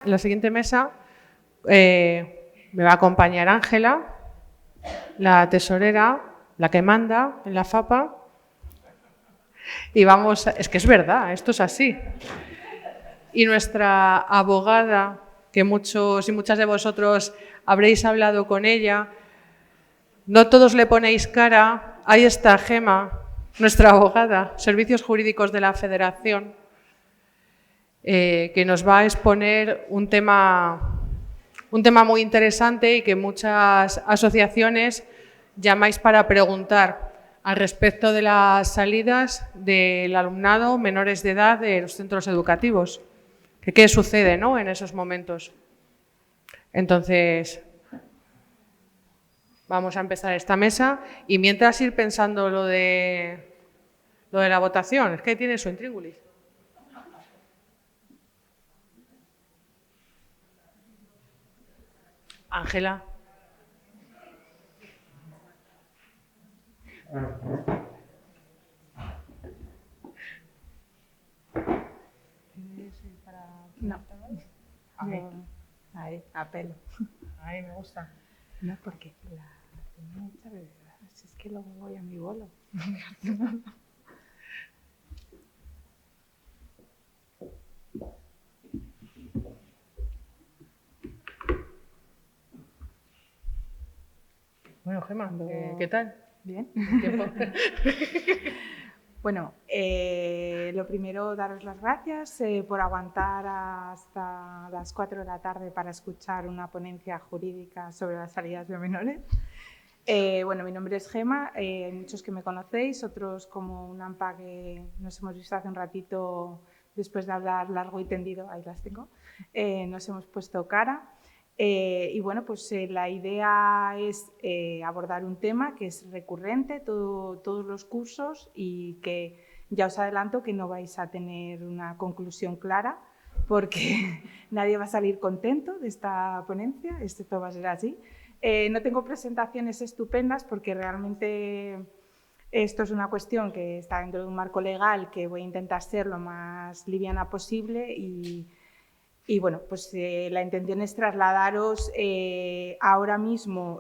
En la siguiente mesa me va a acompañar Ángela, la tesorera, la que manda en la FAPA. Y vamos, es que es verdad, esto es así. Y nuestra abogada, que muchos y muchas de vosotros habréis hablado con ella, no todos le ponéis cara, ahí está Gema, nuestra abogada, Servicios Jurídicos de la Federación, que nos va a exponer un tema muy interesante y que muchas asociaciones llamáis para preguntar al respecto de las salidas del alumnado menores de edad de los centros educativos. ¿Qué sucede, ¿no?, en esos momentos? Entonces, vamos a empezar esta mesa y mientras ir pensando lo de la votación. Es que tiene su intríngulis. Ángela. No. Ahí, a pelo. Ahí me gusta. No, porque la tenía hecha, pero si es que luego voy a mi bolo. Bueno, Gema, ¿qué tal? Bien. Bueno, lo primero, daros las gracias por aguantar hasta las 4 de la tarde para escuchar una ponencia jurídica sobre las salidas de menores. Bueno, mi nombre es Gema, hay muchos que me conocéis, otros como un AMPA que nos hemos visto hace un ratito después de hablar largo y tendido, ahí las tengo, nos hemos puesto cara. Y bueno, pues la idea es abordar un tema que es recurrente todos los cursos y que ya os adelanto que no vais a tener una conclusión clara porque nadie va a salir contento de esta ponencia, esto va a ser así. No tengo presentaciones estupendas porque realmente esto es una cuestión que está dentro de un marco legal que voy a intentar ser lo más liviana posible y bueno, pues la intención es trasladaros ahora mismo.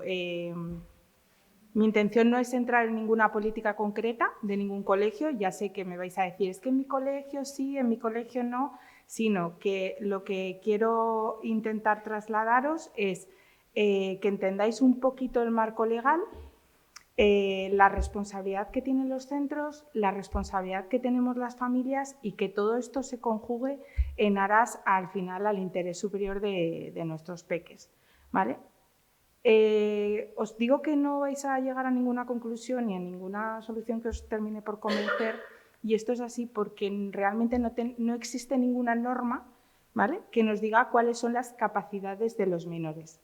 Mi intención no es entrar en ninguna política concreta de ningún colegio, ya sé que me vais a decir, es que en mi colegio sí, en mi colegio no, sino que lo que quiero intentar trasladaros es que entendáis un poquito el marco legal, la responsabilidad que tienen los centros, la responsabilidad que tenemos las familias y que todo esto se conjugue en aras al final al interés superior de nuestros peques, ¿vale? Os digo que no vais a llegar a ninguna conclusión ni a ninguna solución que os termine por convencer y esto es así porque realmente no existe ninguna norma, ¿vale?, que nos diga cuáles son las capacidades de los menores.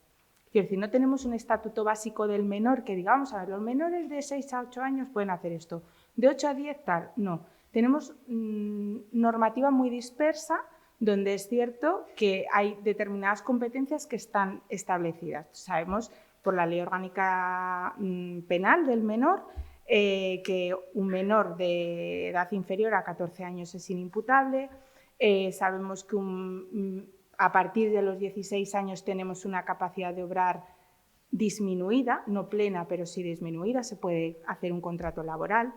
Quiero decir, no tenemos un estatuto básico del menor que diga, vamos a ver, los menores de 6 a 8 años pueden hacer esto, de 8 a 10 tal, no. Tenemos normativa muy dispersa donde es cierto que hay determinadas competencias que están establecidas. Sabemos por la Ley Orgánica Penal del Menor que un menor de edad inferior a 14 años es inimputable, sabemos que a partir de los 16 años tenemos una capacidad de obrar disminuida, no plena, pero sí disminuida, se puede hacer un contrato laboral.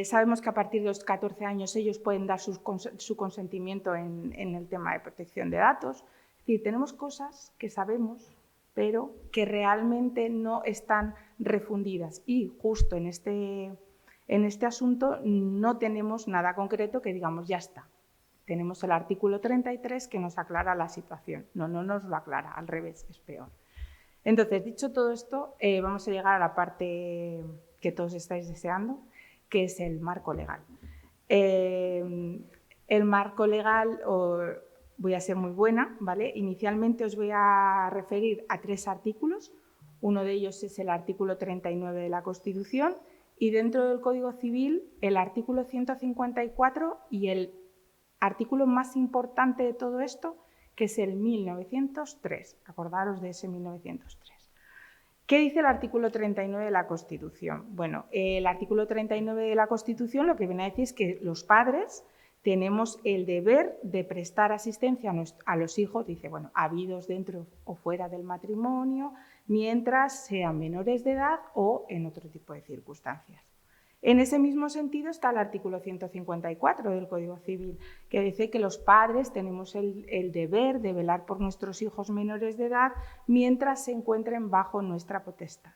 Sabemos que a partir de los 14 años ellos pueden dar su consentimiento en el tema de protección de datos. Es decir, tenemos cosas que sabemos, pero que realmente no están refundidas. Y justo en este asunto no tenemos nada concreto que digamos ya está. Tenemos el artículo 33 que nos aclara la situación. No nos lo aclara, al revés, es peor. Entonces, dicho todo esto, vamos a llegar a la parte que todos estáis deseando, que es el marco legal. El marco legal, voy a ser muy buena, ¿vale? Inicialmente os voy a referir a 3 artículos. Uno de ellos es el artículo 39 de la Constitución y dentro del Código Civil el artículo 154 y el artículo más importante de todo esto, que es el 1903. Acordaros de ese 1903. ¿Qué dice el artículo 39 de la Constitución? Bueno, el artículo 39 de la Constitución lo que viene a decir es que los padres tenemos el deber de prestar asistencia a los hijos, dice, bueno, habidos dentro o fuera del matrimonio, mientras sean menores de edad o en otro tipo de circunstancias. En ese mismo sentido está el artículo 154 del Código Civil, que dice que los padres tenemos el deber de velar por nuestros hijos menores de edad mientras se encuentren bajo nuestra potestad.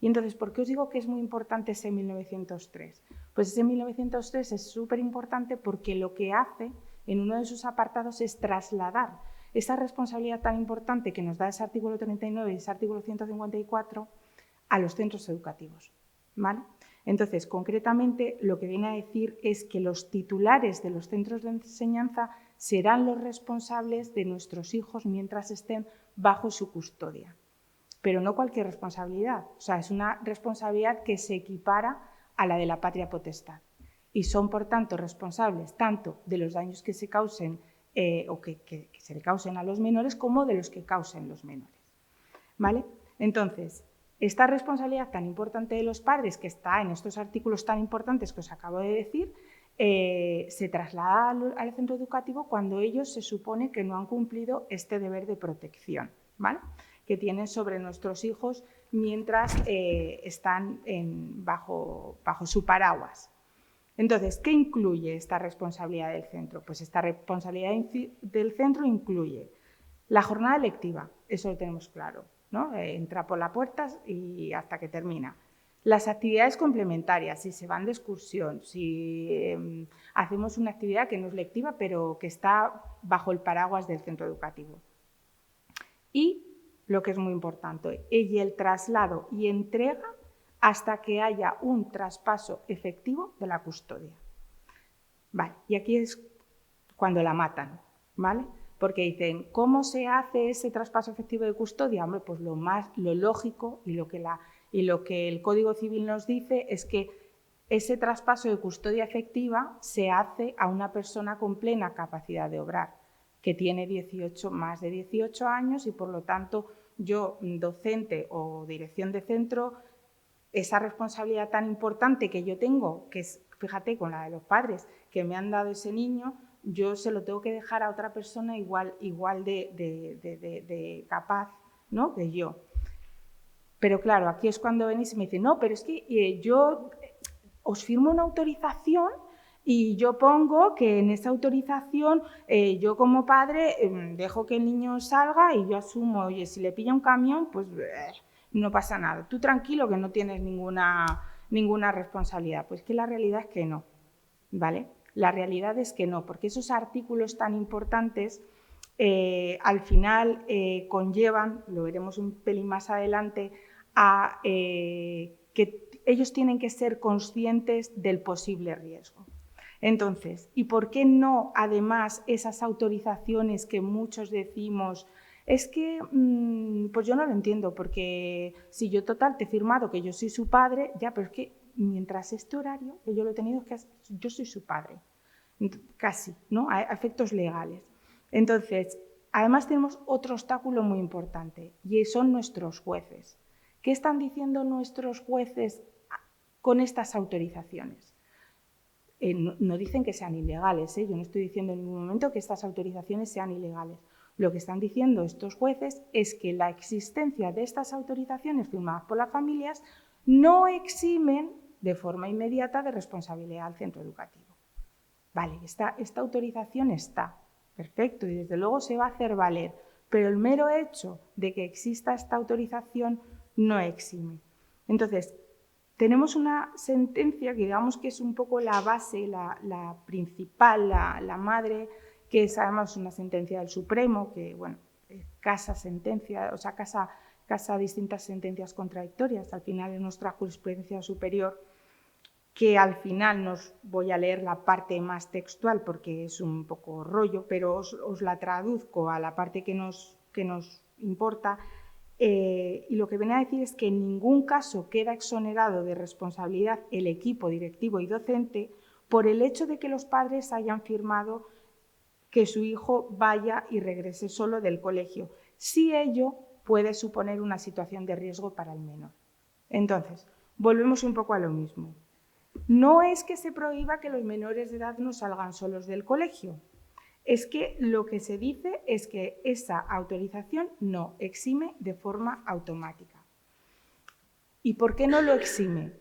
Y entonces, ¿por qué os digo que es muy importante ese 1903? Pues ese 1903 es súper importante porque lo que hace en uno de sus apartados es trasladar esa responsabilidad tan importante que nos da ese artículo 39 y ese artículo 154 a los centros educativos, ¿vale? Entonces, concretamente, lo que viene a decir es que los titulares de los centros de enseñanza serán los responsables de nuestros hijos mientras estén bajo su custodia. Pero no cualquier responsabilidad, o sea, es una responsabilidad que se equipara a la de la patria potestad. Y son, por tanto, responsables tanto de los daños que se causen o que se le causen a los menores como de los que causen los menores, ¿vale? Entonces, esta responsabilidad tan importante de los padres, que está en estos artículos tan importantes que os acabo de decir, se traslada al centro educativo cuando ellos se supone que no han cumplido este deber de protección, ¿vale?, que tienen sobre nuestros hijos mientras están bajo su paraguas. Entonces, ¿qué incluye esta responsabilidad del centro? Pues esta responsabilidad del centro incluye la jornada lectiva, eso lo tenemos claro, ¿no? Entra por la puerta y hasta que termina. Las actividades complementarias, si se van de excursión, si hacemos una actividad que no es lectiva, pero que está bajo el paraguas del centro educativo. Y lo que es muy importante, y el traslado y entrega hasta que haya un traspaso efectivo de la custodia. Vale, y aquí es cuando la matan, ¿vale? Porque dicen, ¿cómo se hace ese traspaso efectivo de custodia? Hombre, pues lo lógico y lo que el Código Civil nos dice es que ese traspaso de custodia efectiva se hace a una persona con plena capacidad de obrar, que tiene más de 18 años y por lo tanto yo, docente o dirección de centro, esa responsabilidad tan importante que yo tengo, que es, fíjate, con la de los padres, que me han dado ese niño, yo se lo tengo que dejar a otra persona igual de capaz, ¿no?, que yo. Pero claro, aquí es cuando venís y me dicen, no, pero es que yo os firmo una autorización y yo pongo que en esa autorización yo como padre dejo que el niño salga y yo asumo, oye, si le pilla un camión, pues no pasa nada. Tú tranquilo que no tienes ninguna responsabilidad. Pues que la realidad es que no, ¿vale? La realidad es que no, porque esos artículos tan importantes al final conllevan, lo veremos un pelín más adelante, a que ellos tienen que ser conscientes del posible riesgo. Entonces, ¿y por qué no, además, esas autorizaciones que muchos decimos? Es que, pues yo no lo entiendo, porque si yo total te he firmado que yo soy su padre, ya, pero es que mientras este horario, que yo lo he tenido, es que yo soy su padre, casi, ¿no?, a efectos legales. Entonces, además tenemos otro obstáculo muy importante y son nuestros jueces. ¿Qué están diciendo nuestros jueces con estas autorizaciones? No dicen que sean ilegales, yo no estoy diciendo en ningún momento que estas autorizaciones sean ilegales. Lo que están diciendo estos jueces es que la existencia de estas autorizaciones firmadas por las familias no eximen de forma inmediata de responsabilidad al centro educativo. Vale, esta autorización está, perfecto, y desde luego se va a hacer valer, pero el mero hecho de que exista esta autorización no exime. Entonces, tenemos una sentencia que digamos que es un poco la base, la principal, la madre, que es además una sentencia del Supremo, que bueno, casa distintas sentencias contradictorias al final en nuestra jurisprudencia superior, que al final voy a leer la parte más textual porque es un poco rollo, pero os la traduzco a la parte que nos importa. Y lo que viene a decir es que en ningún caso queda exonerado de responsabilidad el equipo directivo y docente por el hecho de que los padres hayan firmado que su hijo vaya y regrese solo del colegio, si ello puede suponer una situación de riesgo para el menor. Entonces, volvemos un poco a lo mismo. No es que se prohíba que los menores de edad no salgan solos del colegio. Es que lo que se dice es que esa autorización no exime de forma automática. ¿Y por qué no lo exime?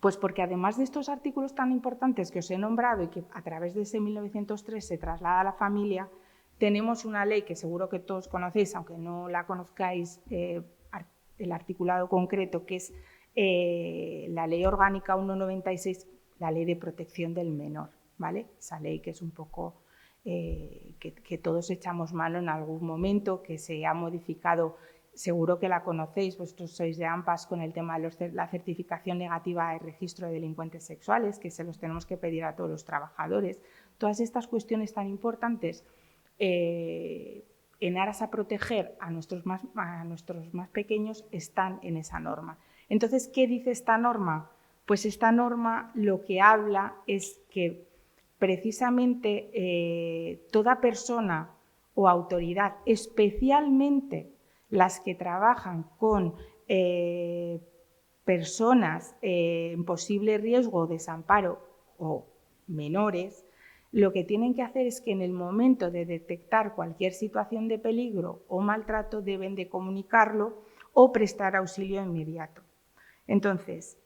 Pues porque además de estos artículos tan importantes que os he nombrado y que a través de ese 1903 se traslada a la familia, tenemos una ley que seguro que todos conocéis, aunque no la conozcáis, el articulado concreto, que es la Ley Orgánica 196, la Ley de Protección del Menor, ¿vale? Esa ley que es un poco que todos echamos mano en algún momento, que se ha modificado. Seguro que la conocéis, vosotros sois de AMPAS, con el tema de la certificación negativa de registro de delincuentes sexuales, que se los tenemos que pedir a todos los trabajadores. Todas estas cuestiones tan importantes en aras a proteger a nuestros más pequeños están en esa norma. Entonces, ¿qué dice esta norma? Pues esta norma lo que habla es que precisamente toda persona o autoridad, especialmente las que trabajan con personas en posible riesgo o desamparo o menores, lo que tienen que hacer es que en el momento de detectar cualquier situación de peligro o maltrato deben de comunicarlo o prestar auxilio inmediato. Entonces,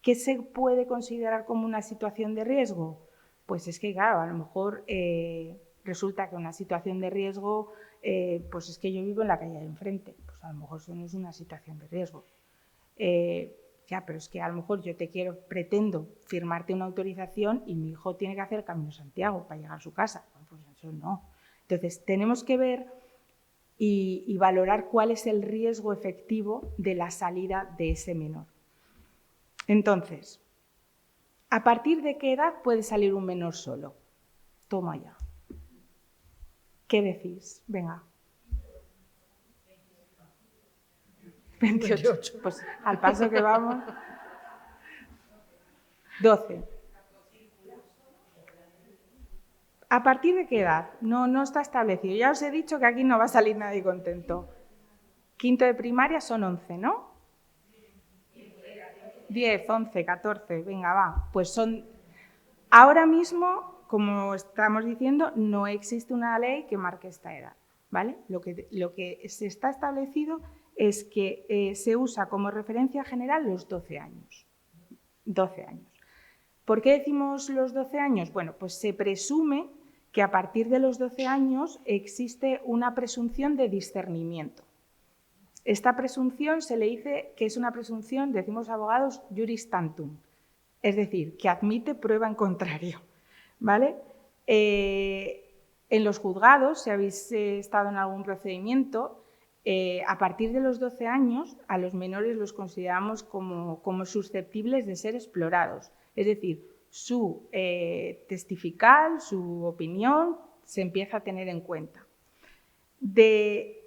¿qué se puede considerar como una situación de riesgo? Pues es que, claro, a lo mejor resulta que una situación de riesgo, pues es que yo vivo en la calle de enfrente, pues a lo mejor eso no es una situación de riesgo. Ya, pero es que a lo mejor yo pretendo firmarte una autorización y mi hijo tiene que hacer el Camino de Santiago para llegar a su casa. Bueno, pues eso no. Entonces, tenemos que ver y valorar cuál es el riesgo efectivo de la salida de ese menor. Entonces, ¿a partir de qué edad puede salir un menor solo? Toma ya. ¿Qué decís? Venga. 28. Pues al paso que vamos. 12. ¿A partir de qué edad? No está establecido. Ya os he dicho que aquí no va a salir nadie contento. Quinto de primaria son 11, ¿no? 10, 11, 14, venga, va. Pues son... Ahora mismo, como estamos diciendo, no existe una ley que marque esta edad, ¿vale? Lo que se está establecido es que se usa como referencia general los 12 años. 12 años. ¿Por qué decimos los 12 años? Bueno, pues se presume que a partir de los 12 años existe una presunción de discernimiento. Esta presunción se le dice que es una presunción, decimos abogados, juris tantum, es decir, que admite prueba en contrario, ¿vale? En los juzgados, si habéis estado en algún procedimiento, a partir de los 12 años a los menores los consideramos como susceptibles de ser explorados, es decir, su testifical, su opinión se empieza a tener en cuenta.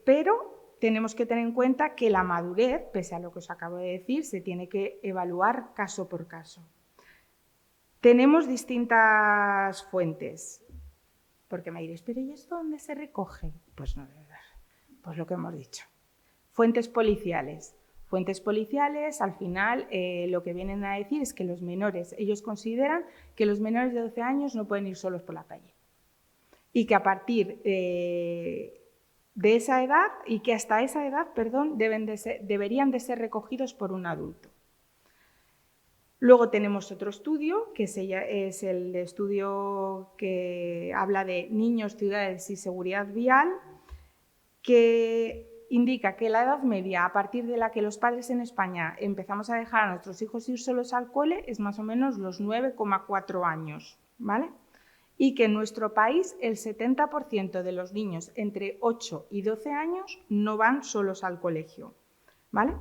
Pero tenemos que tener en cuenta que la madurez, pese a lo que os acabo de decir, se tiene que evaluar caso por caso. Tenemos distintas fuentes, porque me diréis, ¿pero y esto dónde se recoge? Pues no, pues lo que hemos dicho. Fuentes policiales. Fuentes policiales, al final, lo que vienen a decir es que los menores, ellos consideran que los menores de 12 años no pueden ir solos por la calle. Y que a partir de esa edad, y que hasta esa edad, perdón, deberían de ser recogidos por un adulto. Luego tenemos otro estudio, que es el estudio que habla de niños, ciudades y seguridad vial, que indica que la edad media a partir de la que los padres en España empezamos a dejar a nuestros hijos ir solos al cole es más o menos los 9,4 años, ¿vale? Y que en nuestro país el 70% de los niños entre 8 y 12 años no van solos al colegio, ¿vale?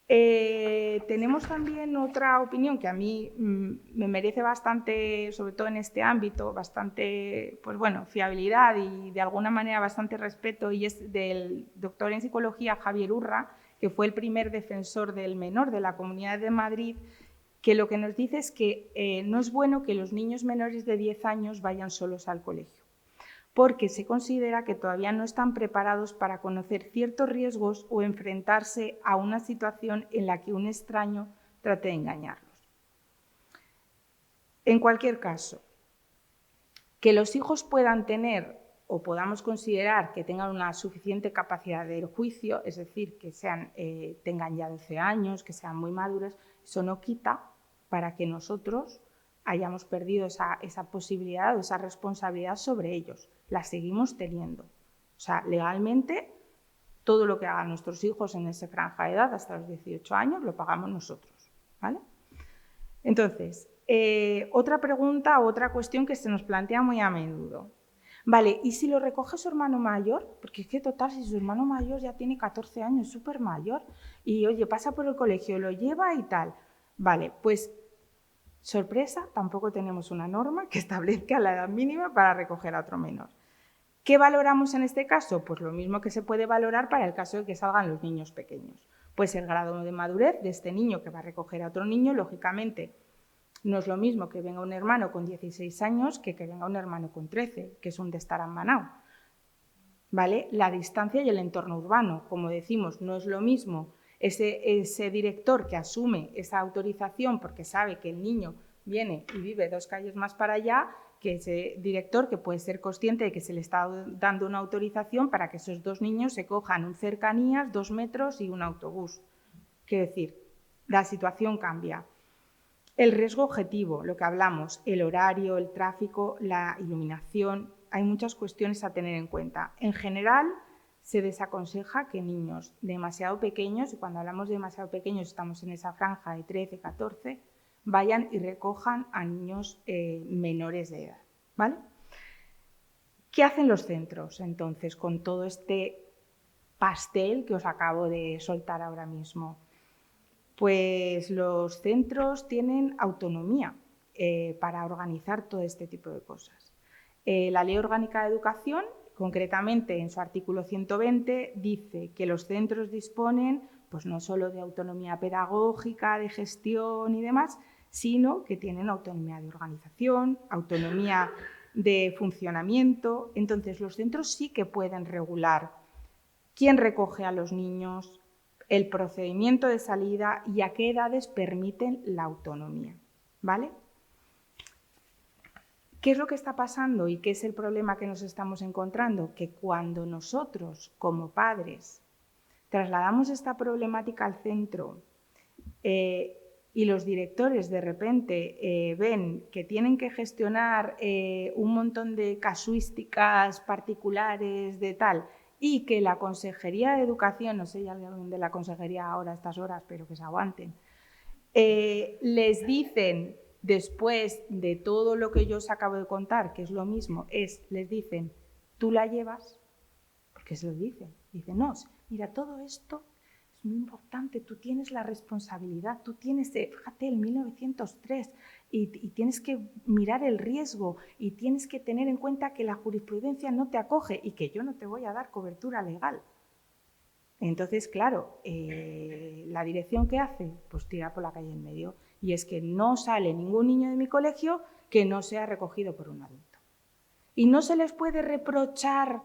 Tenemos también otra opinión que a mí me merece bastante, sobre todo en este ámbito, bastante, pues bueno, fiabilidad y de alguna manera bastante respeto, y es del doctor en psicología Javier Urra, que fue el primer defensor del menor de la Comunidad de Madrid, que lo que nos dice es que no es bueno que los niños menores de 10 años vayan solos al colegio, porque se considera que todavía no están preparados para conocer ciertos riesgos o enfrentarse a una situación en la que un extraño trate de engañarlos. En cualquier caso, que los hijos puedan tener o podamos considerar que tengan una suficiente capacidad de juicio, es decir, que tengan ya 12 años, que sean muy maduros, eso no quita para que nosotros hayamos perdido esa posibilidad o esa responsabilidad sobre ellos. La seguimos teniendo. O sea, legalmente, todo lo que hagan nuestros hijos en esa franja de edad, hasta los 18 años, lo pagamos nosotros, ¿vale? Entonces, otra pregunta o otra cuestión que se nos plantea muy a menudo. Vale, ¿y si lo recoge su hermano mayor? Porque es que total, si su hermano mayor ya tiene 14 años, súper mayor, y oye, pasa por el colegio, lo lleva y tal. Vale, pues, sorpresa, tampoco tenemos una norma que establezca la edad mínima para recoger a otro menor. ¿Qué valoramos en este caso? Pues lo mismo que se puede valorar para el caso de que salgan los niños pequeños. Pues el grado de madurez de este niño que va a recoger a otro niño, lógicamente, no es lo mismo que venga un hermano con 16 años que venga un hermano con 13, que es un destarambanao. ¿Vale? La distancia y el entorno urbano, como decimos, no es lo mismo ese director que asume esa autorización porque sabe que el niño viene y vive 2 calles más para allá, que ese director que puede ser consciente de que se le está dando una autorización para que esos 2 niños se cojan un cercanías, 2 metros y un autobús. Quiero decir, la situación cambia. El riesgo objetivo, lo que hablamos, el horario, el tráfico, la iluminación, hay muchas cuestiones a tener en cuenta. En general, se desaconseja que niños demasiado pequeños, y cuando hablamos de demasiado pequeños estamos en esa franja de 13, 14, vayan y recojan a niños menores de edad, ¿vale? ¿Qué hacen los centros, entonces, con todo este pastel que os acabo de soltar ahora mismo? Pues los centros tienen autonomía para organizar todo este tipo de cosas. La Ley Orgánica de Educación, concretamente en su artículo 120, dice que los centros disponen pues no solo de autonomía pedagógica, de gestión y demás, sino que tienen autonomía de organización, autonomía de funcionamiento. Entonces, los centros sí que pueden regular quién recoge a los niños, el procedimiento de salida y a qué edades permiten la autonomía, ¿vale? ¿Qué es lo que está pasando y qué es el problema que nos estamos encontrando? Que cuando nosotros, como padres, trasladamos esta problemática al centro y los directores de repente ven que tienen que gestionar un montón de casuísticas particulares de tal, y que la Consejería de Educación, no sé si hay alguien de la Consejería ahora a estas horas, pero que se aguanten, les dicen, después de todo lo que yo os acabo de contar, que es lo mismo, les dicen, tú la llevas, porque se lo dicen, no, mira, todo esto es muy importante, tú tienes la responsabilidad, tú tienes, fíjate, el 1903, y tienes que mirar el riesgo y tienes que tener en cuenta que la jurisprudencia no te acoge y que yo no te voy a dar cobertura legal. Entonces, claro, la dirección que hace, pues tira por la calle en medio. Y es que no sale ningún niño de mi colegio que no sea recogido por un adulto. Y no se les puede reprochar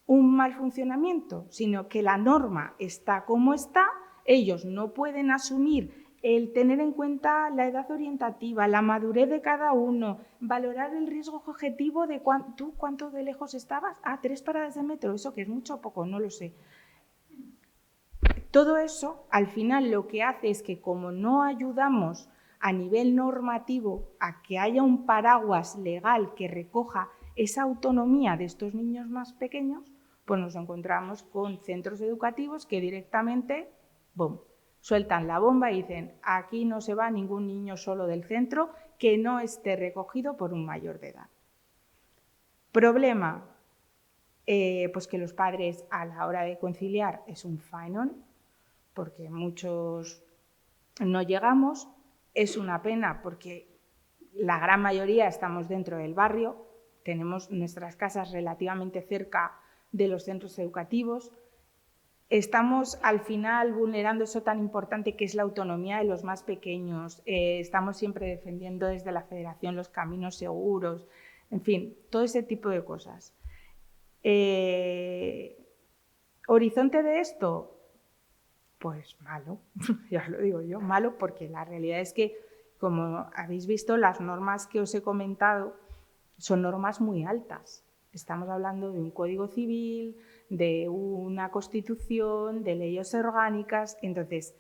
un mal funcionamiento, sino que la norma está como está, ellos no pueden asumir el tener en cuenta la edad orientativa, la madurez de cada uno, valorar el riesgo objetivo de ¿tú cuánto de lejos estabas? 3 paradas de metro, eso que es mucho o poco, no lo sé. Todo eso, al final, lo que hace es que como no ayudamos a nivel normativo a que haya un paraguas legal que recoja esa autonomía de estos niños más pequeños, pues nos encontramos con centros educativos que directamente, ¡bum!, sueltan la bomba y dicen, aquí no se va ningún niño solo del centro que no esté recogido por un mayor de edad. Problema, pues que los padres a la hora de conciliar es un faenón, porque muchos no llegamos, es una pena porque la gran mayoría estamos dentro del barrio, tenemos nuestras casas relativamente cerca de los centros educativos, estamos al final vulnerando eso tan importante que es la autonomía de los más pequeños, estamos siempre defendiendo desde la Federación los caminos seguros, en fin, todo ese tipo de cosas. ¿Horizonte de esto? Pues malo, ya lo digo yo, malo porque la realidad es que Como habéis visto, las normas que os he comentado son normas muy altas. Estamos hablando de un código civil, de una constitución, de leyes orgánicas. Entonces,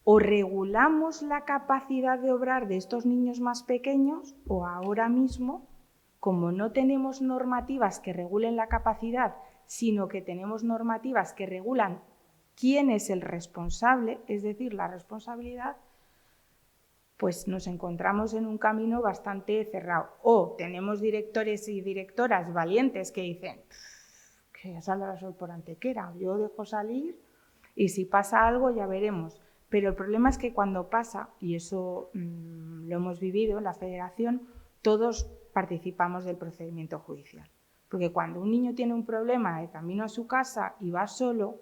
o regulamos la capacidad de obrar de estos niños más pequeños, o ahora mismo, como no tenemos normativas que regulen la capacidad, sino que tenemos normativas que regulan quién es el responsable, es decir, la responsabilidad, pues nos encontramos en un camino bastante cerrado. O tenemos directores y directoras valientes que dicen que ya saldrá el sol por Antequera, yo dejo salir y si pasa algo ya veremos. Pero el problema es que cuando pasa, y eso lo hemos vivido en la federación, todos participamos del procedimiento judicial. Porque cuando un niño tiene un problema de camino a su casa y va solo,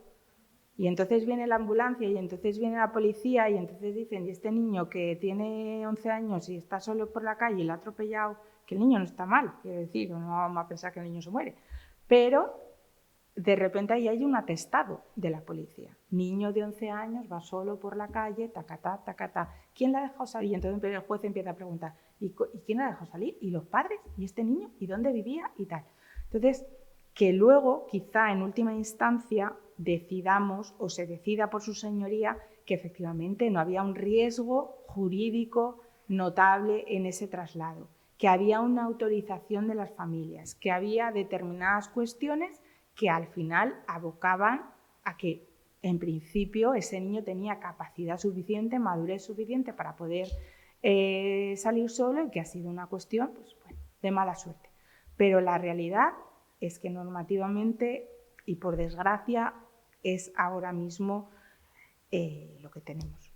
y entonces viene la ambulancia y entonces viene la policía y entonces dicen, y este niño que tiene 11 años y está solo por la calle y le ha atropellado, que el niño no está mal, quiero decir, no vamos a pensar que el niño se muere, pero de repente ahí hay un atestado de la policía. Niño de 11 años va solo por la calle, tacatá, tacatá. ¿Quién la ha dejado salir? Y entonces el juez empieza a preguntar, ¿y quién la ha dejado salir? ¿Y los padres? ¿Y este niño? ¿Y dónde vivía? Y tal. Entonces, que luego, quizá en última instancia, decidamos o se decida por su señoría que efectivamente no había un riesgo jurídico notable en ese traslado, que había una autorización de las familias, que había determinadas cuestiones que al final abocaban a que, en principio, ese niño tenía capacidad suficiente, madurez suficiente para poder salir solo y que ha sido una cuestión pues, bueno, de mala suerte. Pero la realidad es que normativamente, y por desgracia, es ahora mismo lo que tenemos.